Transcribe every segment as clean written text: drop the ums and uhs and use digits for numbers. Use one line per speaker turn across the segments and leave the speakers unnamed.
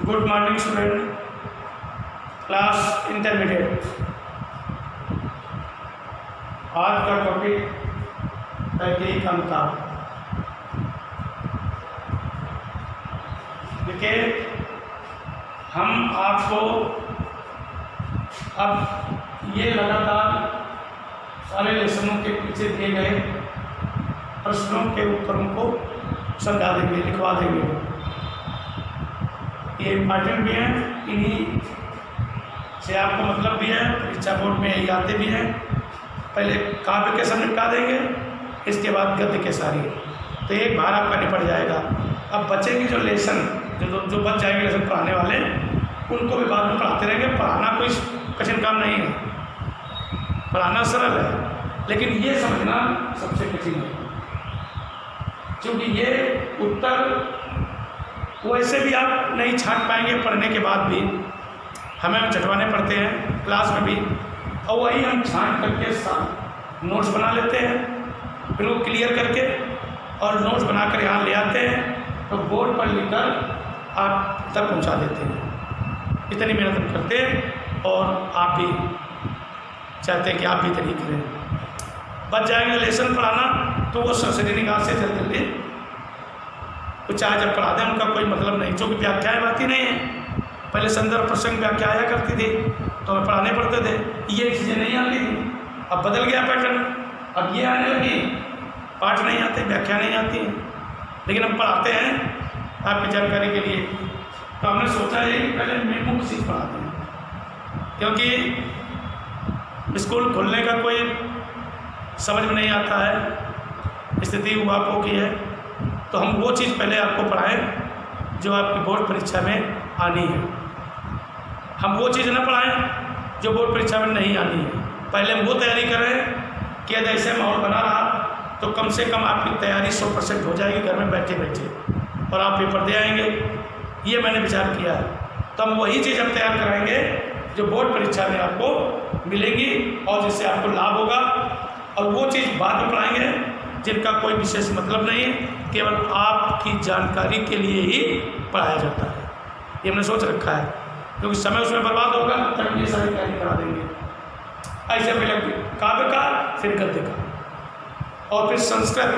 Good morning student, class intermediate. आज का topic तहकीक का मुताबिक। देखिए, हम आपको अब ये लगातार सारे लेसनों के पीछे दिए गए प्रश्नों के उत्तरों को समझा देंगे, लिखवा देंगे। ये इम्पॉर्टेंट भी हैं, इन्हीं से आपको मतलब भी है, परीक्षा बोर्ड में यही आते भी हैं। पहले काव्य के सब निपटा देंगे, इसके बाद गद्य के सारी, तो एक भार आपका निपट जाएगा। अब बचेंगे जो लेसन, जो बच जाएंगे लेसन पढ़ाने वाले, उनको भी बाद में पढ़ाते रहेंगे। पढ़ाना कोई कठिन काम नहीं है, पढ़ाना सरल है, लेकिन ये समझना सबसे कठिन है, क्योंकि ये उत्तर वैसे भी आप नहीं छांट पाएंगे पढ़ने के बाद भी। हमें झटवाने पड़ते हैं क्लास में भी, और वही हम छांट करके साथ नोट्स बना लेते हैं, फिर वो क्लियर करके और नोट्स बनाकर यहाँ ले आते हैं, तो बोर्ड पर लिखकर आप तक पहुँचा देते हैं। इतनी मेहनत हम करते हैं, और आप भी चाहते हैं कि आप भी इतनी करें। बच जाएंगे लेसन पढ़ाना, तो वो सरसरी निगाह से जल्दी तो चाहे जब पढ़ा दें उनका कोई मतलब नहीं, क्योंकि व्याख्याएँ आती नहीं है। पहले संदर्भ प्रसंग व्याख्या आया करती थी, तो हमें पढ़ाने पड़ते थे, ये चीज़ें नहीं आती थी। अब बदल गया पैटर्न, अब ये आने लगी, पाठ नहीं आते, व्याख्या नहीं आती है, लेकिन हम पढ़ाते हैं आपकी जानकारी के लिए। तो हमने सोचा है कि पहले मैं मुख्य चीज़ पढ़ाते हैं, क्योंकि स्कूल खोलने का कोई समझ में नहीं आता है, स्थिति उहापों की है, तो हम वो चीज़ पहले आपको पढ़ाएं जो आपकी बोर्ड परीक्षा में आनी है। हम वो चीज़ ना पढ़ाएं जो बोर्ड परीक्षा में नहीं आनी है। पहले हम वो तैयारी करें कि यदि ऐसे माहौल बना रहा तो कम से कम आपकी तैयारी 100% हो जाएगी घर में बैठे बैठे, और आप पेपर दे आएंगे। ये मैंने विचार किया है, तो हम वही चीज़ हम तैयार कराएंगे जो बोर्ड परीक्षा में आपको मिलेगी और जिससे आपको लाभ होगा, और वो चीज़ बाद में पढ़ाएंगे जिनका कोई विशेष मतलब नहीं है, केवल आपकी जानकारी के लिए ही पढ़ाया जाता है। ये हमने सोच रखा है, क्योंकि समय उसमें बर्बाद होगा, तब ये सारी तैयारी करा देंगे। ऐसे पहले काव्य का, फिर गद्य का, और फिर संस्कृत।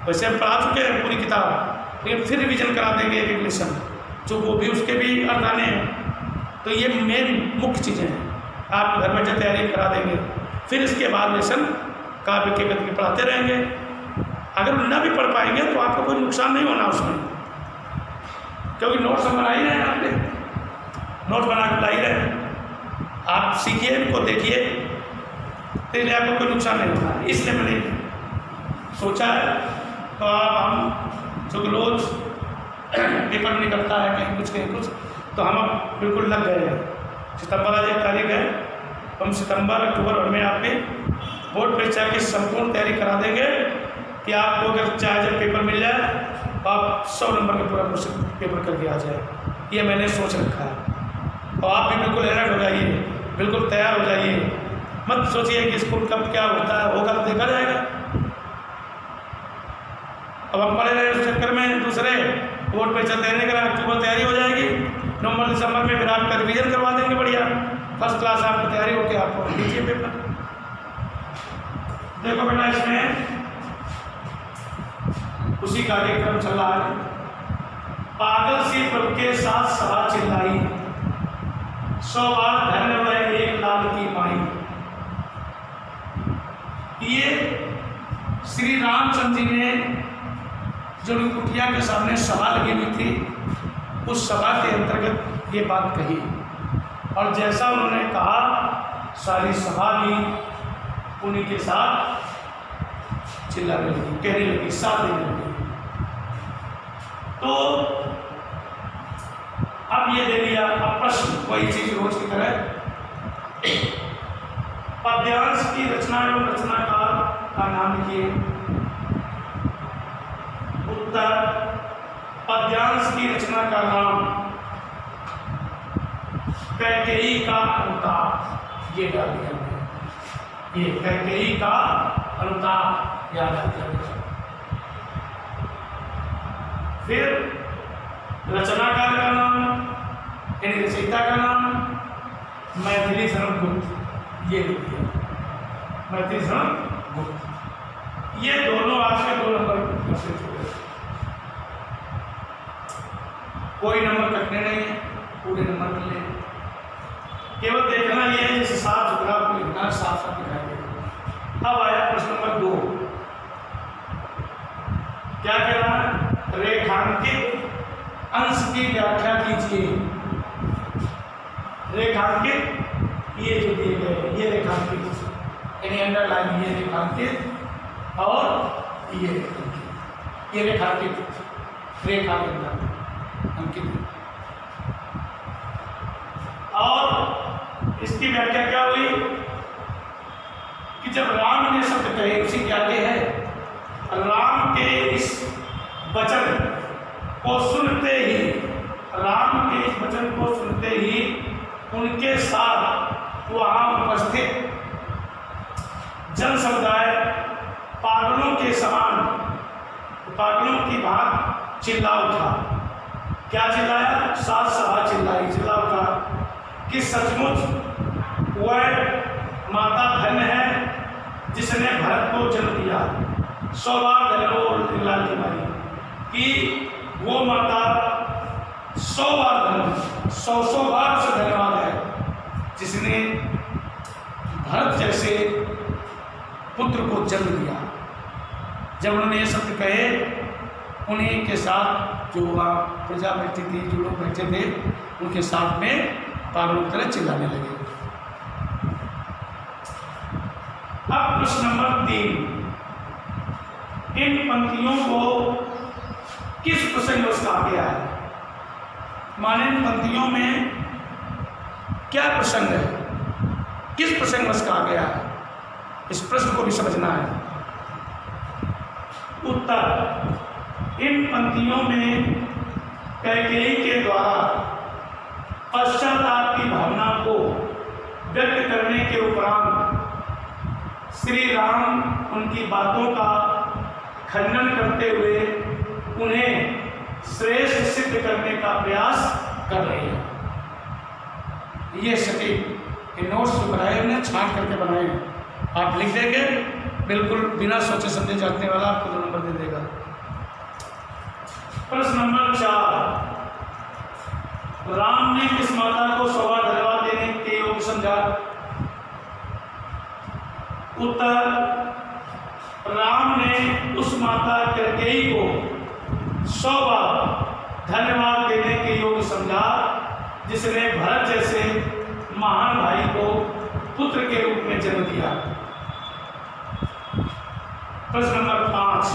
वैसे हम पढ़ा चुके हैं पूरी किताब, लेकिन फिर रिविजन करा देंगे एक लेसन, जो वो भी उसके भी अर्थ आने हैं। तो ये मेन मुख्य चीज़ें हैं, आप घर में जो तैयारी करा देंगे, फिर इसके बाद लेसन काव्य के गद्य के पढ़ाते रहेंगे। अगर ना भी पढ़ पाएंगे तो आपको कोई नुकसान नहीं होना उसमें, क्योंकि नोट्स हम बना ही रहे हैं, आपने नोट बना के ला ही रहे हैं। आप सीखिए, इनको देखिए, इसलिए आपको कोई नुकसान नहीं होना है। इसलिए मैंने सोचा है, तो आप हम जो रोज पेपर निकलता है कहीं कुछ, तो हम अब बिल्कुल लग गए हैं। सितंबर आज 1 तारीख है, हम सितंबर अक्टूबर में आपके बोर्ड परीक्षा की संपूर्ण तैयारी करा देंगे कि आपको अगर चाहे जब पेपर मिल जाए तो आप 100 नंबर का पूरा क्वेश्चन पेपर करके आ जाए। ये मैंने सोच रखा है, और आप भी बिल्कुल अलर्ट हो जाइए, बिल्कुल तैयार हो जाइए। मत सोचिए कि स्कूल कब क्या होता है, होगा तो देखा जाएगा। अब हम पढ़े रहे उस चक्कर में दूसरे बोर्ड परीक्षा देने का अक्टूबर तैयारी हो जाएगी, नवंबर दिसंबर में फिर आपका रिविजन करवा देंगे बढ़िया, फर्स्ट क्लास आपकी तैयारी होकर आपको दीजिए पेपर। देखो बेटा, इसमें उसी कार्यक्रम चल रहा है। पागल सी पल के साथ सभा चिल्लाई, 100 बार धन्य वह एक लाल की माई। ये श्री रामचंद्र जी ने जो कुटिया के सामने सभा लगी हुई थी, उस सभा के अंतर्गत ये बात कही, और जैसा उन्होंने कहा सारी सभा भी उन्हीं के साथ चिल्लाने लगी, कहने लगी, साथ देने लगी। तो अब ये दे दिया, अब प्रश्न वही चीज रोज की तरह। पद्यांश की रचना एवं रचनाकार का नाम लिखिए। उत्तर, पद्यांश की रचना का नाम कैकेयी का अनुताप। ये डाल दिया, ये कैकेयी का अनुताप याद रखिए। फिर रचनाकार का नाम यानी रचयिता का नाम मैथिली शरण गुप्त, ये लिख दिया मैथिली शरण गुप्त। ये दोनों आपके 2 नंबर से छोड़े, कोई नंबर कटने नहीं है, पूरे नंबर मिले। केवल देखना ये है जैसे साफ सुथरा आपको लिखना, साफ साफ दिखाई देगा। अब आया प्रश्न नंबर 2, क्या कह रहा है? रेखांकित अंश की व्याख्या कीजिए। रेखांकित ये जो दिए गए, ये रेखांकित यानी अंडरलाइन, ये रेखांकित और ये रेखांकित, ये रेखांकित रेखा के अंदर अंकित। और इसकी व्याख्या क्या हुई कि जब राम ने शब्द कहे, उसी के आगे है, राम के इस वचन को सुनते ही, राम के इस वचन को सुनते ही उनके साथ वहां उपस्थित जन समुदाय पागलों के समान, पागलों की भांति चिल्ला उठा। क्या चिल्लाया? सात सभा चिल्लाई, चिल्ला उठा कि सचमुच वह माता धन्य है जिसने भरत को जन्म दिया। 100 बार धन्य लाल की मारी कि वो माता 100 बार धन्य, 100 बार से धन्यवाद है जिसने भरत जैसे पुत्र को जन्म दिया। जब उन्होंने ये शब्द कहे, उन्हीं के साथ जो वहाँ प्रजा बैठी थी, जो लोग बैठे थे, उनके साथ में पागलों की तरह चिल्लाने लगे। अब प्रश्न नंबर 3, इन पंक्तियों को किस प्रसंग से कहा गया है? माने इन पंक्तियों में क्या प्रसंग है, किस प्रसंग से कहा गया है? इस प्रश्न को भी समझना है। उत्तर, इन पंक्तियों में कैकेयी के द्वारा पश्चाताप की भावना को व्यक्त करने के उपरांत श्री राम उनकी बातों का खंडन करते हुए उन्हें श्रेष्ठ सिद्ध करने का प्रयास कर रहे हैं। ये सटीक ये नोट्स जो बनाए उन्हें छांट करके बनाए हैं, आप लिख देंगे बिल्कुल बिना सोचे समझे जाने वाला आपको 2 नंबर दे देगा। प्रश्न नंबर 4, राम ने किस माता को 100 बार धन्यवाद देने के योग्य समझा? उत्तर, राम ने उस माता कैकेयी को 100 बार धन्यवाद देने के योग्य समझा जिसने भरत जैसे महान भाई को पुत्र के रूप में जन्म दिया। प्रश्न नंबर 5,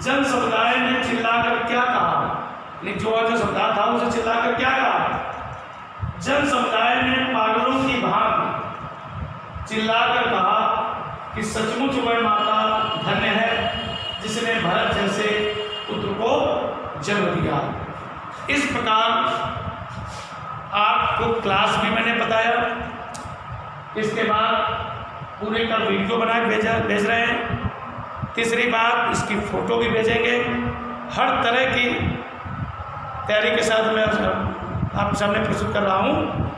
जन समुदाय ने चिल्लाकर क्या कहा? जो समुदाय था उसे चिल्लाकर क्या कहा? जन समुदाय ने पागलों की भांति चिल्लाकर कहा कि सचमुच वह माता धन्य है जिसने भरत जैसे पुत्र को जन्म दिया। इस प्रकार आपको क्लास भी मैंने बताया, इसके बाद पूरे का वीडियो बना के भेज रहे हैं। तीसरी बात, इसकी फ़ोटो भी भेजेंगे। हर तरह की तैयारी के साथ मैं आपके सामने प्रस्तुत कर रहा हूँ,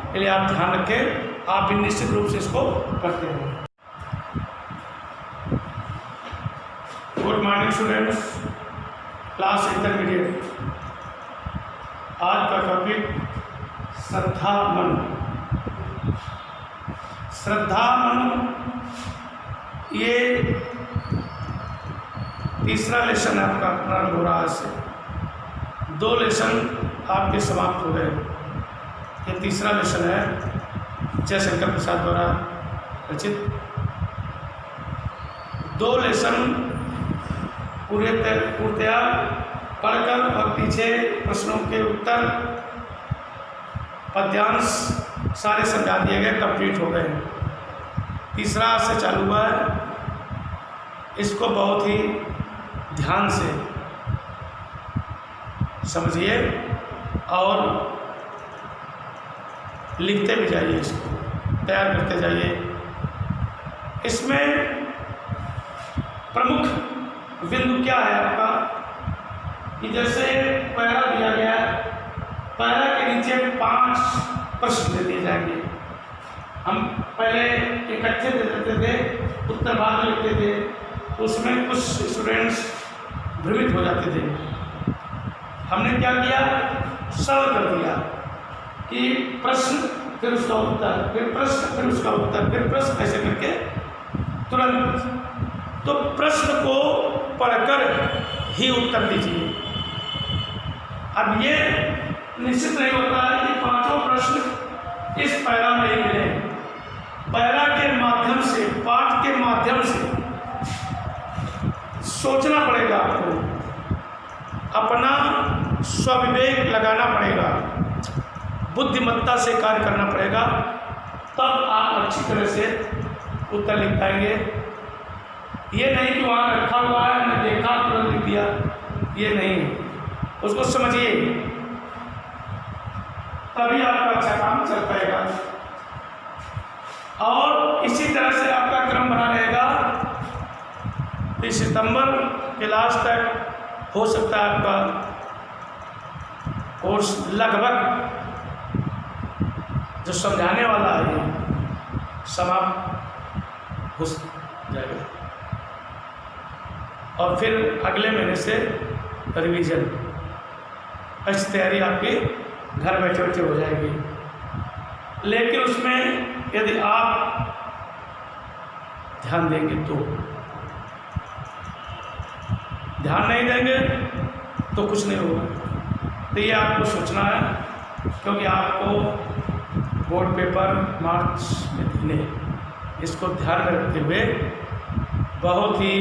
इसलिए आप ध्यान रखें, आप भी निश्चित रूप से इसको करते हैं। Good morning students, class intermediate. आज का टॉपिक श्रद्धा मन। श्रद्धा मन ये तीसरा लेसन है आपका, प्रारंभ हो रहा है इससे। 2 लेसन आपके समाप्त हो गए, ये तीसरा लेसन है जयशंकर प्रसाद द्वारा रचित। 2 लेसन पूर्णतया पढ़कर और पीछे प्रश्नों के उत्तर पद्यांश सारे समझा दिए गए, कंप्लीट हो गए। तीसरा से चालू हुआ है, इसको बहुत ही ध्यान से समझिए और लिखते भी जाइए, इसको तैयार करते जाइए। इसमें प्रमुख बिंदु क्या है आपका कि जैसे पैरा दिया गया है, पैरा 5 प्रश्न दे दिए जाएंगे। हम पहले इकट्ठे दे देते थे, उत्तर बाद में लिखते थे, तो उसमें कुछ स्टूडेंट्स भ्रमित हो जाते थे। हमने क्या किया, सरल कर दिया कि प्रश्न फिर उसका उत्तर, फिर प्रश्न फिर उसका उत्तर, फिर प्रश्न, ऐसे करके तुरंत। तो प्रश्न को पढ़कर ही उत्तर दीजिए। अब ये निश्चित नहीं होता है कि 5 प्रश्न इस पैरा में ही मिले। पैरा के माध्यम से, पाठ के माध्यम से सोचना पड़ेगा आपको, अपना स्वविवेक लगाना पड़ेगा, बुद्धिमत्ता से कार्य करना पड़ेगा, तब आप अच्छी तरह से उत्तर लिख पाएंगे। ये नहीं कि वहाँ रखा हुआ है, मैंने देखा तुरंत लिख दिया, ये नहीं, उसको समझिए, तभी आपका अच्छा काम चल पाएगा। और इसी तरह से आपका क्रम बना रहेगा। तो सितंबर के लास्ट तक हो सकता है आपका कोर्स लगभग जो समझाने वाला है समाप्त हो जाएगा, और फिर अगले महीने से रिवीजन, अच्छी तैयारी आपकी घर बैठे बैठे हो जाएगी। लेकिन उसमें यदि आप ध्यान देंगे तो, ध्यान नहीं देंगे तो कुछ नहीं होगा। तो ये आपको सोचना है, क्योंकि आपको बोर्ड पेपर मार्च में देने, इसको ध्यान में रखते हुए बहुत ही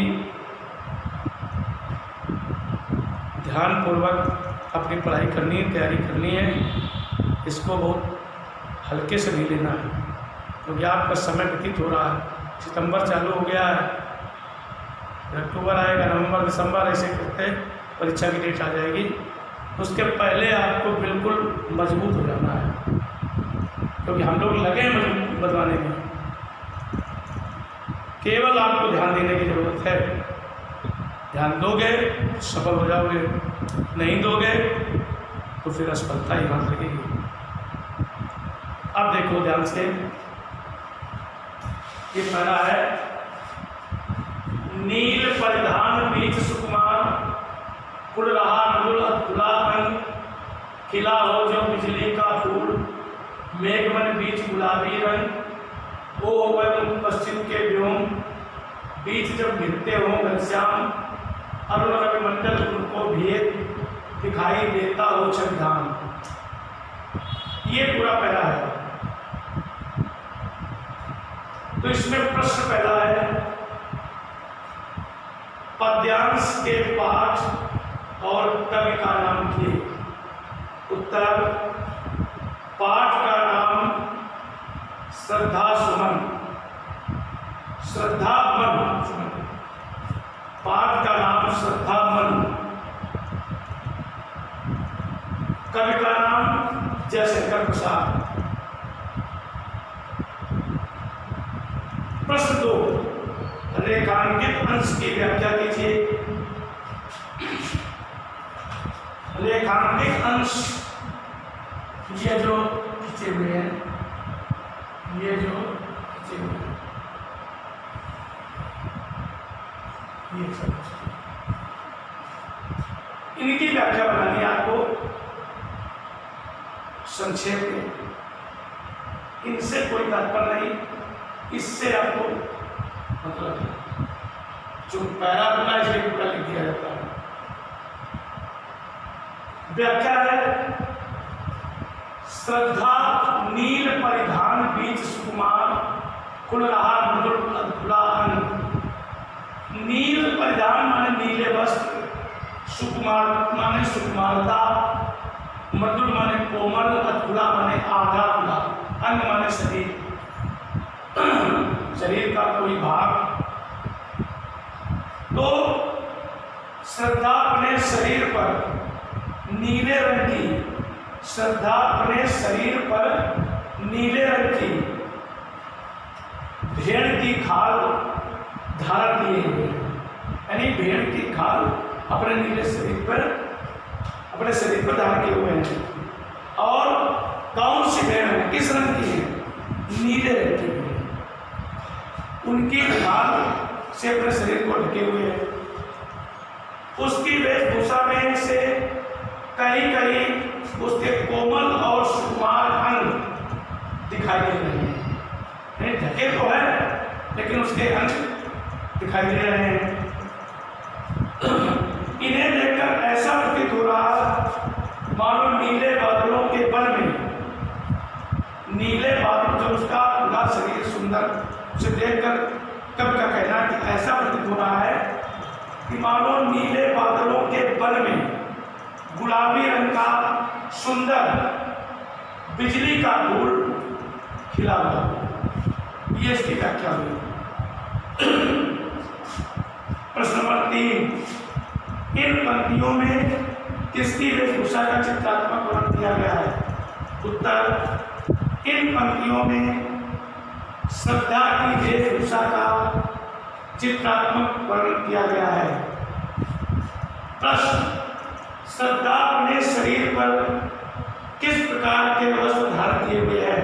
ध्यानपूर्वक अपनी पढ़ाई करनी है, तैयारी करनी है। इसको बहुत हल्के से नहीं लेना है, क्योंकि आपका समय व्यतीत हो रहा है। सितंबर चालू हो गया है, अक्टूबर आएगा, नवंबर दिसंबर, ऐसे करते परीक्षा की डेट आ जाएगी। उसके पहले आपको बिल्कुल मजबूत हो जाना है, क्योंकि हम लोग लगे हैं मजबूत बनवाने में। केवल आपको ध्यान देने की ज़रूरत है। ध्यान दोगे सफल हो जाओगे, नहीं दोगे तो फिर असफलता ही हाथ लगेगी। अब देखो ध्यान से, ये पहला है, नील परिधान बीच सुकुमार, कुल रहा मृदुल अधुला अंग, खिला हो जो बिजली का फूल, मेघमन बीच गुलाबी रंग, ओ वह पश्चिम के व्योम, बीच जब गिरते हो घनश्याम, अरुण रविमंडल उनको भेद दिखाई देता हो छद्धाम। ये पूरा पहला है। तो इसमें प्रश्न पहला है, पद्यांश के पाठ और कवि का नाम लिखिए। उत्तर, पाठ का नाम श्रद्धा सुमन, श्रद्धा मन, पाठ का नाम श्रद्धा मन, कवि का नाम जयशंकर प्रसाद। प्रश्न 2, रेखांकित अंश की व्याख्या कीजिए। रेखांकित अंश, ये जो खींचे हुए हैं, ये जो खींचे हुए हैं, ये सब इनकी व्याख्या बनानी है आपको संक्षेप में। इनसे कोई तात्पर्य नहीं, इससे आपको मतलब है। जो पैरा बना इसलिए पूरा लिख दिया जाता है। व्याख्या है, श्रद्धा नील परिधान बीच सुकुमार, कुल रहा मृदुल अधुला अंग। नील परिधान माने नीले वस्त्र, सुकुमार माने सुकुमारता, मृदुल माने कोमल, अधुला माने आधा खुला, अंग माने शरीर, शरीर का कोई भाग। तो श्रद्धा अपने शरीर पर नीले रंग की, श्रद्धा अपने शरीर पर नीले रंग की भेड़ की खाल धारण किए हुए, यानी भेड़ की खाल अपने नीले शरीर पर, अपने शरीर पर धारण किए हुए हैं। और कौन सी भेड़ है, किस रंग की है? नीले रंग की भेड़। उनकी खाल से अपने शरीर को ढके हुए है। उसकी वेशभूषा में से कहीं कहीं उसके कोमल और सुकुमार अंग दिखाई दे रहे हैं। नहीं ढके तो है लेकिन उसके अंग दिखाई दे रहे हैं। इन्हें देखकर ऐसा प्रतीत हो रहा मानो नीले बादलों के बल में, नीले बादल जो उसका पूरा शरीर सुंदर, उसे देखकर कब का कहना कि ऐसा प्रतीत हो रहा है कि मानो नीले बादलों के बल में गुलाबी रंग का सुंदर बिजली का फूल खिला हुआ। ये इसकी व्याख्या हुई। प्रश्न नंबर 3, इन पंक्तियों में किसकी वेशभूषा का चित्रात्मक वर्णन किया गया है? उत्तर, इन पंक्तियों में श्रद्धा की वेशभूषा का चित्रात्मक वर्णन किया गया है। प्रश्न, श्रद्धा अपने शरीर पर किस प्रकार के वस्त्र धारण किए हुए है?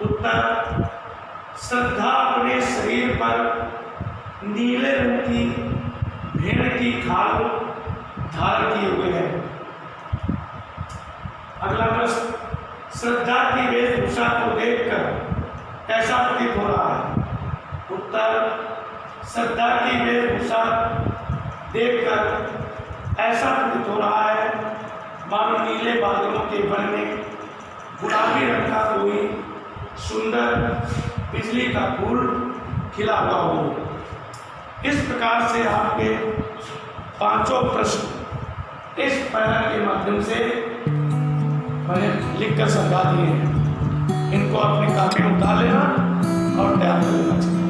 उत्तर, श्रद्धा अपने शरीर पर नीले रंग की भेड़ की खाल धारण किए हुए है। अगला प्रश्न, श्रद्धा की वेशभूषा को देखकर कैसा प्रतीत हो रहा है? उत्तर, श्रद्धा की वेशभूषा देखकर ऐसा प्रतीत हो रहा है मानो नीले बादलों के बल में गुलाबी रंग का कोई सुंदर बिजली का फूल खिला हुआ हो। इस प्रकार से आपके पांचों प्रश्न इस पैनल के माध्यम से मैंने लिखकर समझा दिए हैं। इनको अपनी कॉपी में उतार लेना और तैयार कर लेना चाहिए।